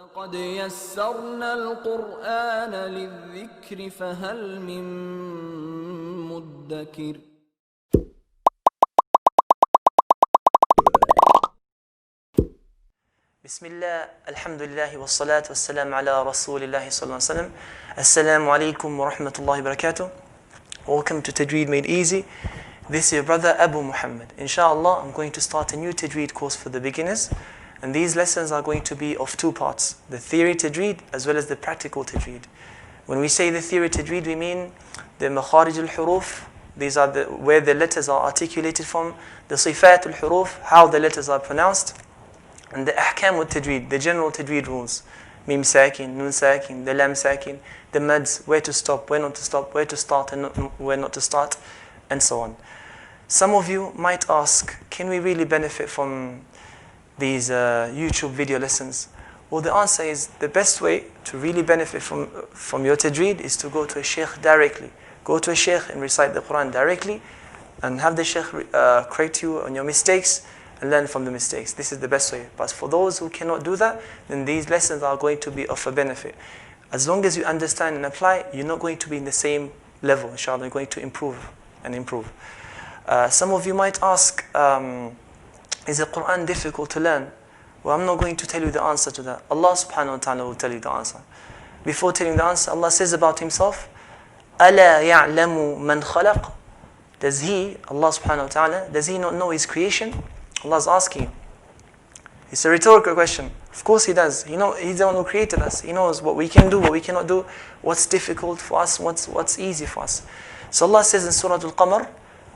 قد يسرنا القرآن للذكر فهل من مدكر بسم الله الحمد لله والصلاة والسلام على رسول الله صلى الله عليه وسلم. Assalamu alaikum wa rahmatullahi wa barakatuh. Welcome to Tajweed Made Easy. This is your brother Abu Muhammad. Inshallah, I'm going to start a new Tajweed course for the beginners. And these lessons are going to be of two parts. The theory Tajweed as well as the practical Tajweed. When we say the theory Tajweed, we mean the makharij al-huruf. These are where the letters are articulated from. The sifat al-huruf, how the letters are pronounced. And the ahkam al-tajweed, the general tajweed rules. Meem sakin, nun sakin, the lam sakin, the mads, where to stop, where not to stop, where to start and where not to start, and so on. Some of you might ask, can we really benefit from these YouTube video lessons? Well, the answer is the best way to really benefit from your tajweed is to go to a sheikh directly. Go to a sheikh and recite the Qur'an directly and have the sheikh correct you on your mistakes and learn from the mistakes. This is the best way. But for those who cannot do that, then these lessons are going to be of a benefit. As long as you understand and apply, you're not going to be in the same level, inshallah. You're going to improve and improve. Some of you might ask, is the Qur'an difficult to learn? Well, I'm not going to tell you the answer to that. Allah subhanahu wa ta'ala will tell you the answer. Before telling the answer, Allah says about Himself, أَلَا يَعْلَمُ مَنْ خَلَقَ. Does He, Allah subhanahu wa ta'ala, does He not know His creation? Allah is asking you. It's a rhetorical question. Of course He does. He's the one who created us. He knows what we can do, what we cannot do, what's difficult for us, what's easy for us. So Allah says in Surah Al-Qamar,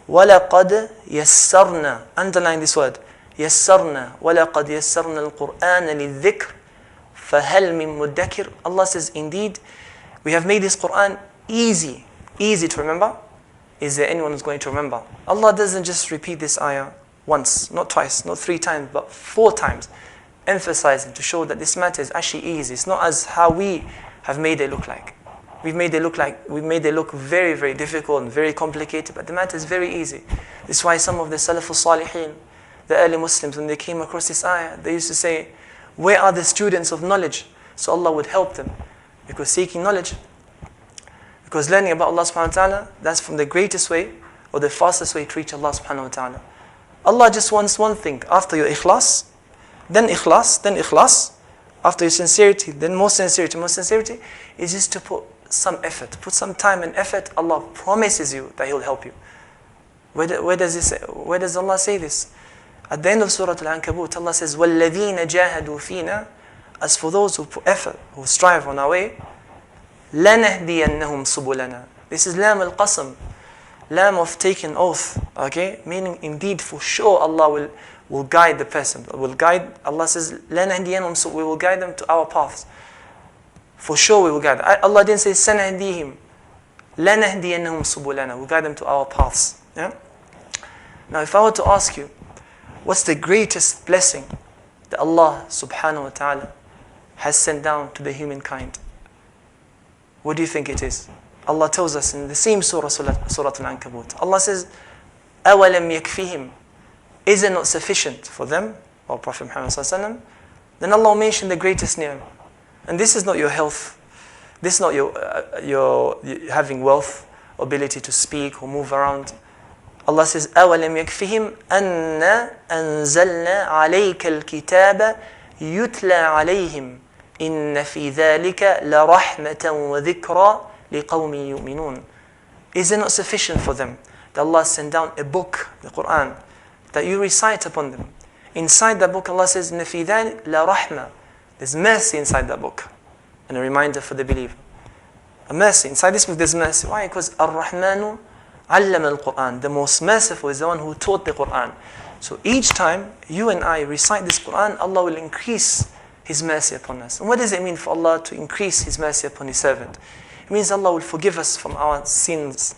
وَلَقَدْ يَسَّرْنَا. Underline this word. يَسَّرْنَا وَلَقَدْ يَسَّرْنَا الْقُرْآنَ لِلذِّكْرِ فَهَلْ مِن مُدَّكِرٍ. Allah says, indeed, we have made this Qur'an easy to remember. Is there anyone who's going to remember? Allah doesn't just repeat this ayah once, not twice, not 3 times, but 4 times, emphasizing to show that this matter is actually easy. It's not as how we have made it look like. We've made it look very, very difficult and very complicated, but the matter is very easy. This is why some of the Salaf al-Salihin, the early Muslims, when they came across this ayah, they used to say, where are the students of knowledge? So Allah would help them. Because seeking knowledge, because learning about Allah subhanahu wa ta'ala, that's from the greatest way or the fastest way to reach Allah subhanahu wa ta'ala. Allah just wants one thing. After your ikhlas, then ikhlas, after your sincerity, then more sincerity, is just to put some effort, put some time and effort. Allah promises you that He'll help you. Where does Allah say this? At the end of Surah Al-Ankabut, Allah says, وَالَّذِينَ جَاهَدُوا فِينَا. As for those who put effort, who strive on our way, لَنَهْدِيَنَّهُمْ سُبُلَنَا. This is lam al-qasam, lam of taking oath, okay? Meaning, indeed, for sure, Allah will guide the person. Allah says, لَنَهْدِيَنَّهُمْ. We will guide them to our paths. For sure, we will guide them. Allah didn't say, سَنَهْدِيهِمْ. لَنَهْدِيَنَّهُمْ سُبُلَنَا. We'll guide them to our paths. Yeah? Now, if I were to ask you, what's the greatest blessing that Allah subhanahu wa ta'ala has sent down to the humankind? What do you think it is? Allah tells us in the same surah, Surah Al-Ankabut. Allah says, أَوَلَمْ يَكْفِهِمْ. Is it not sufficient for them, or Prophet Muhammad sallallahu alaihi wasallam? Then Allah will mention the greatest ni'mah. And this is not your health. This is not your having wealth, ability to speak or move around. Allah says, أَوَلَمْ يَكْفِهِمْ أَنَّا أَنزَلْنَا عَلَيْكَ الْكِتَابَ يُتْلَى عَلَيْهِمْ إِنَّ فِي ذَلِكَ لَرَحْمَةً وَذِكْرًا لِقَوْمٍ يُؤْمِنُونَ. Is it not sufficient for them that Allah sent down a book, the Qur'an, that you recite upon them? Inside that book, Allah says, إِنَّ فِي ذَلِكَ لَرَحْمَةً. There's mercy inside that book. And a reminder for the believer. A mercy. Inside this book, there's mercy. Why? Because Ar-Rahmanu Allama al-Qur'an. The most merciful is the one who taught the Qur'an. So each time you and I recite this Qur'an, Allah will increase His mercy upon us. And what does it mean for Allah to increase His mercy upon His servant? It means Allah will forgive us from our sins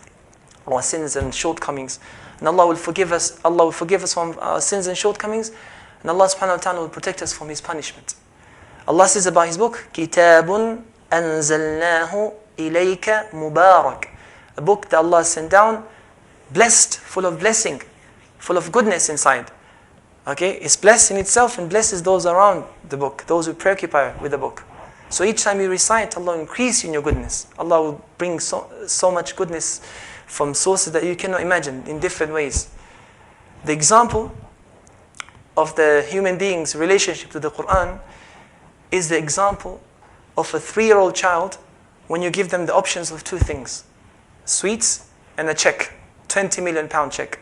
and shortcomings. And Allah will forgive us from our sins and shortcomings. And Allah subhanahu wa ta'ala will protect us from His punishment. Allah says about His book, كِتَابٌ أَنزَلْنَاهُ إِلَيْكَ مُبَارَكٌ. A book that Allah sent down, blessed, full of blessing, full of goodness inside. Okay, it's blessed in itself and blesses those around the book, those who preoccupy with the book. So each time you recite, Allah will increase in your goodness. Allah will bring so much goodness from sources that you cannot imagine in different ways. The example of the human being's relationship to the Qur'an is the example of a 3-year-old child when you give them the options of 2 things, sweets and a check, £20 million check.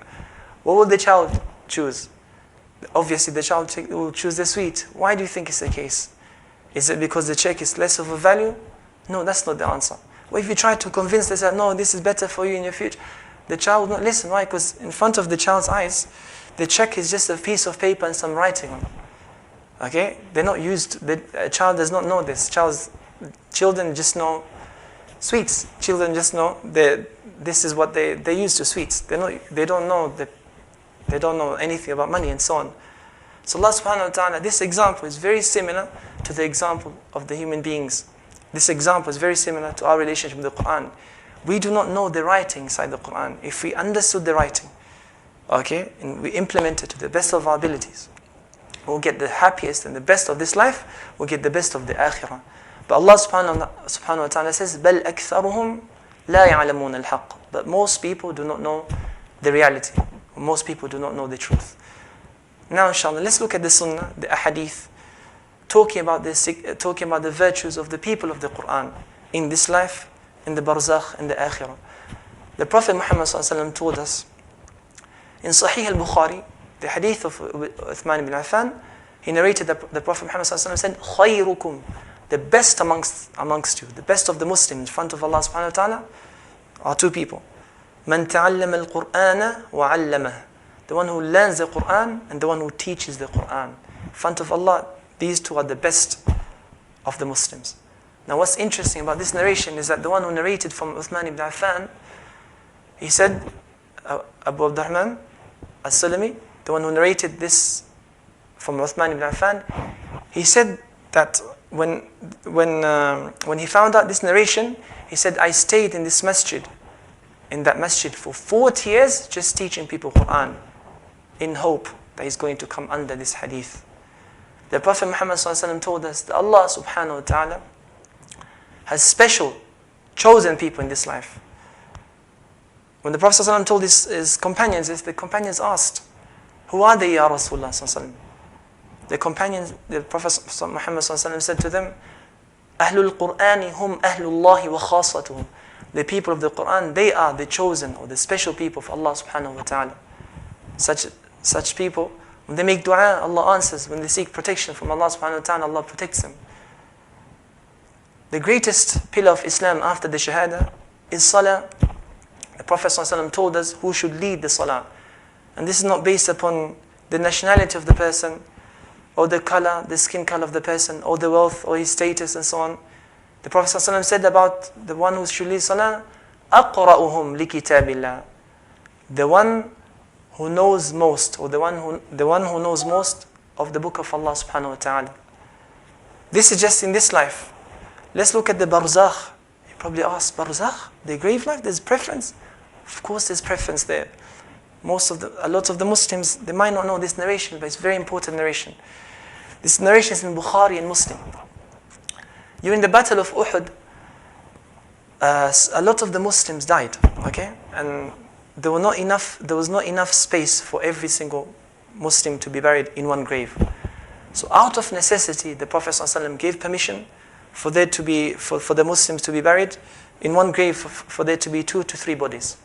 What will the child choose? Obviously the child will choose the sweet. Why do you think it's the case? Is it because the check is less of a value? No, that's not the answer. Well, if you try to convince them that, no, this is better for you in your future, the child will not listen. Why? Because in front of the child's eyes, the check is just a piece of paper and some writing on it. Okay? They're not used, a child does not know this. Children just know sweets. Children just know this is what they're used to, sweets. They don't know anything about money and so on. So Allah subhanahu wa ta'ala, this example is very similar to the example of the human beings. This example is very similar to our relationship with the Qur'an. We do not know the writing inside the Qur'an. If we understood the writing, okay, and we implement it to the best of our abilities, we'll get the happiest and the best of this life, we'll get the best of the akhirah. But Allah subhanahu wa ta'ala says, بَلْ أَكْثَرُهُمْ لَا يَعْلَمُونَ الْحَقِّ. But most people do not know the reality. Most people do not know the truth. Now inshallah, let's look at the sunnah, the ahadith, talking about the virtues of the people of the Qur'an in this life, in the barzakh, in the akhirah. The Prophet Muhammad ﷺ told us in Sahih al-Bukhari, the hadith of Uthman ibn Affan, he narrated that the Prophet Muhammad ﷺ said, خَيْرُكُمْ, the best amongst you, the best of the Muslims in front of Allah subhanahu wa ta'ala are 2 people. مَنْ تَعَلَّمَ الْقُرْآنَ وَعَلَّمَهُ, the one who learns the Qur'an and the one who teaches the Qur'an. In front of Allah, these 2 are the best of the Muslims. Now what's interesting about this narration is that the one who narrated from Uthman ibn Affan, he said, Abu Abdurrahman al-Sulami, the one who narrated this from Uthman ibn Affan, he said that when he found out this narration, he said, I stayed in that masjid for 40 years just teaching people Qur'an in hope that he's going to come under this hadith. The Prophet Muhammad ﷺ told us that Allah subhanahu wa ta'ala has special chosen people in this life. When the Prophet ﷺ told his companions this, the companions asked, who are they, Ya Rasulullah ﷺ? The companions, the Prophet Muhammad ﷺ said to them, Ahlul Qur'ani hum ahlullahi wa khasatuhum. The people of the Qur'an, they are the chosen or the special people of Allah subhanahu wa ta'ala. Such people, when they make dua, Allah answers. When they seek protection from Allah subhanahu wa ta'ala, Allah protects them. The greatest pillar of Islam after the Shahada is Salah. The Prophet ﷺ told us who should lead the Salah. And this is not based upon the nationality of the person, or the color, the skin color of the person, or the wealth, or his status, and so on. The Prophet ﷺ said about the one who should lead Salah, أَقْرَأُهُمْ لِكِتَابِ اللَّهِ, the one who knows most, or the one who knows most of the book of Allah subhanahu wa ta'ala. This is just in this life. Let's look at the barzakh. You probably ask, barzakh, the grave life, there's preference? Of course there's preference there. A lot of the Muslims, they might not know this narration, but it's a very important narration. This narration is in Bukhari and Muslim. During the Battle of Uhud, a lot of the Muslims died, okay? And there was not enough space for every single Muslim to be buried in one grave. So out of necessity, the Prophet ﷺ gave permission for the Muslims to be buried in one grave, for there to be 2 to 3 bodies.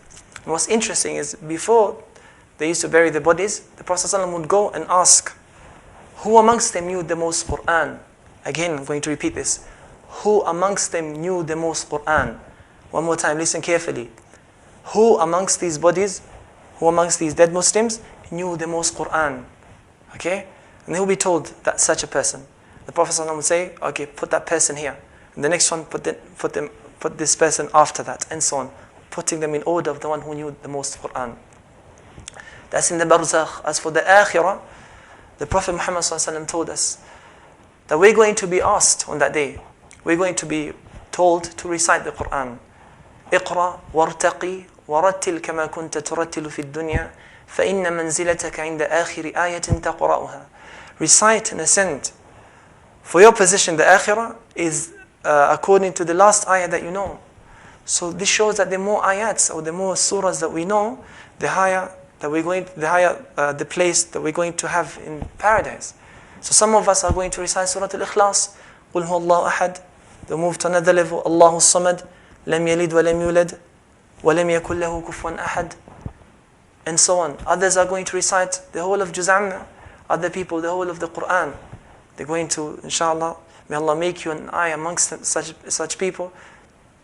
And what's interesting is, before they used to bury the bodies, the Prophet ﷺ would go and ask, who amongst them knew the most Qur'an? Again, I'm going to repeat this. Who amongst them knew the most Qur'an? One more time, listen carefully. Who amongst these bodies, who amongst these dead Muslims knew the most Qur'an? Okay? And they will be told that such a person. The Prophet ﷺ would say, okay, put that person here. And the next one, put this person after that, and so on. Putting them in order of the one who knew the most Qur'an. That's in the barzakh. As for the akhirah, the Prophet Muhammad ﷺ told us that we're going to be asked on that day. We're going to be told to recite the Qur'an. اقرأ وارتقي ورتل كما كنت ترتل في الدنيا فإن منزلتك عند آخر آية تقرأها. Recite and ascend. For your position, the akhirah is according to the last ayah that you know. So this shows that the more ayats or the more surahs that we know, the higher that we're going, the place that we're going to have in paradise. So some of us are going to recite Surah Al-Ikhlas, قُلْ هُوَ اللَّهُ أَحَدٌ. They move to another level, Allahu Samad, لَمْ يَلِدْ وَلَمْ يُولَدْ وَلَمْ يَكُنْ لَهُ كُفُوًا أَحَدٌ, and so on. Others are going to recite the whole of Juzz Amma. Other people, the whole of the Qur'an. They're going to, inshallah, may Allah make you and I amongst such people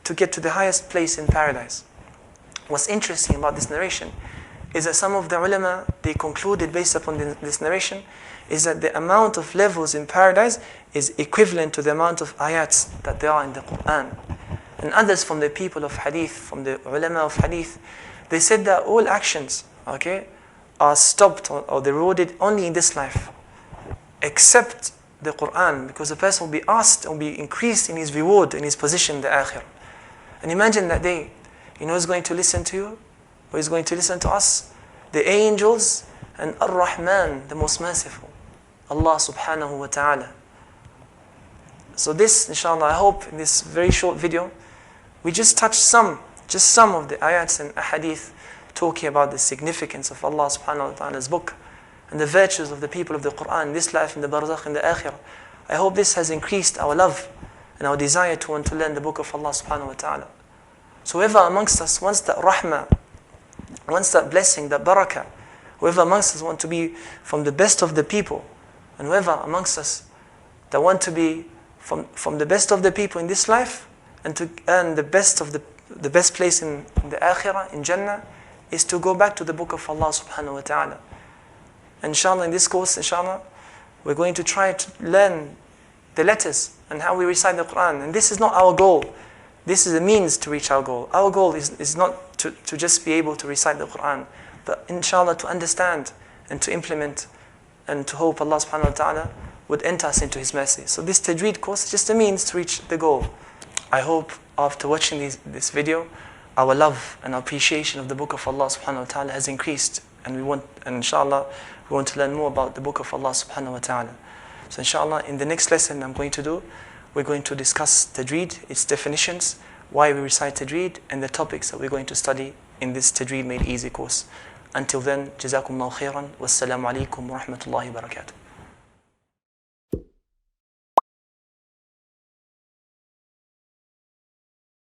to get to the highest place in paradise. What's interesting about this narration is that some of the ulama, they concluded based upon this narration, is that the amount of levels in paradise is equivalent to the amount of ayats that there are in the Qur'an. And others from the people of hadith, from the ulama of hadith, they said that all actions, are stopped or they're rewarded only in this life, except the Qur'an, because the person will be asked, will be increased in his reward, in his position in the akhirah. And imagine that day, who's going to listen to you? Who is going to listen to us? The angels and Ar-Rahman, the most merciful, Allah subhanahu wa ta'ala. So this, inshallah, I hope in this very short video, we just touch some of the ayats and ahadith talking about the significance of Allah subhanahu wa ta'ala's book and the virtues of the people of the Qur'an in this life, in the barzakh, in the akhirah. I hope this has increased our love and our desire to want to learn the book of Allah subhanahu wa ta'ala. So whoever amongst us wants that rahmah, wants that blessing, that barakah, whoever amongst us want to be from the best of the people, and whoever amongst us that want to be from the best of the people in this life and to earn the best place in the akhirah, in Jannah, is to go back to the book of Allah subhanahu wa ta'ala. Inshallah, in this course, inshallah, we're going to try to learn the letters and how we recite the Qur'an. And this is not our goal. This is a means to reach our goal. Our goal is not to just be able to recite the Qur'an, but inshallah to understand and to implement and to hope Allah subhanahu wa ta'ala would enter us into His mercy. So this Tajweed course is just a means to reach the goal. I hope after watching this video, our love and our appreciation of the book of Allah subhanahu wa ta'ala has increased, and inshallah we want to learn more about the book of Allah subhanahu wa ta'ala. So inshallah, in the next lesson we're going to discuss Tajweed, its definitions, why we recite Tajweed, and the topics that we're going to study in this Tajweed Made Easy course. Until then, Jazakumullahu khairan, wassalamu alaikum wa rahmatullahi wa barakatuh.